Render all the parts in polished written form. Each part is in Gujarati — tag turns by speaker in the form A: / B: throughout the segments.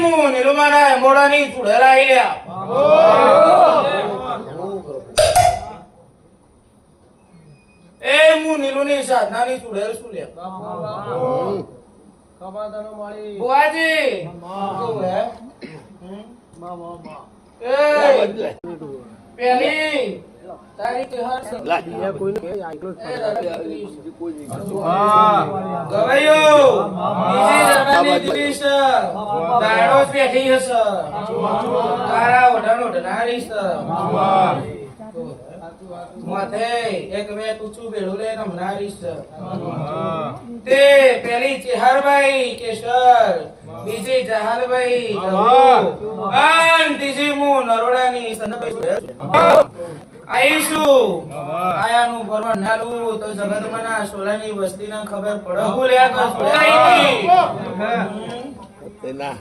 A: હું નીલુમાના મોડાની ચૂડેલા આઈલ્યા એ હું નીલુની સાધનાની ચૂડેલ છું લે બુઆજી કેવું હે એ પેલી તારી તહેવાર છે ગવાયો બીજી જવાની દીદી છે દાડો જ બેઠી હશે તારા ઓઢાનો ઢનારી છે માથે એક વે તુચું બેડું લે નમનારી છે તે પેલી ચેહરભાઈ કેશર બીજી જહાલભાઈ અને ત્રીજી હું નરોડાની સનભાઈ આઈશું આયાનું પરવા નાલું તો જગતમાંના સોલાની વસ્તીને ખબર પડે હું લે તો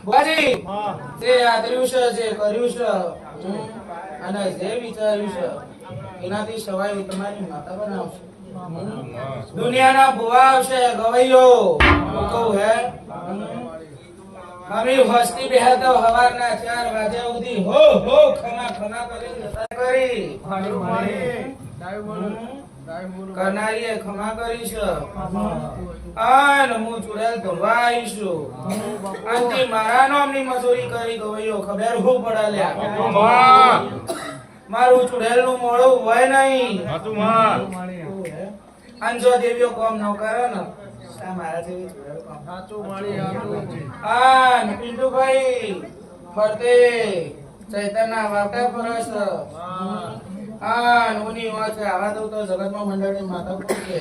A: બાજી જે આદર્યું છે જે કર્યું છે અને જે વિચાર્યું છે એનાથી સવાય તમારી માતા બનાવશે દુનિયાના ભુવા આવશે ગવૈયો કહું હે મમ્મી વસ્તી બેહતો હવારના 4 વાગ્યા સુધી હો હો ખમા ખમા કરી કરનારીએ ખમા કરી છે અને હું ચૂડેલ ધોવા આવીશું અંતિ મારા નામની મજૂરી કરી ગયો ખબર હું પડે લ્યા મારું ચૂડેલ નું મોડું હોય નહીં અંજો દેવીઓ કોમ ન કરે ને મારા જેવી ચૂડેલ કોમ સાચું માળી આ પિન્ટુભાઈ ફરતે ચૈતન્ય વાવટા ફરસ આ નોની વાત આવા દઉં તો જગતમાં મંડળની માતા પૂછે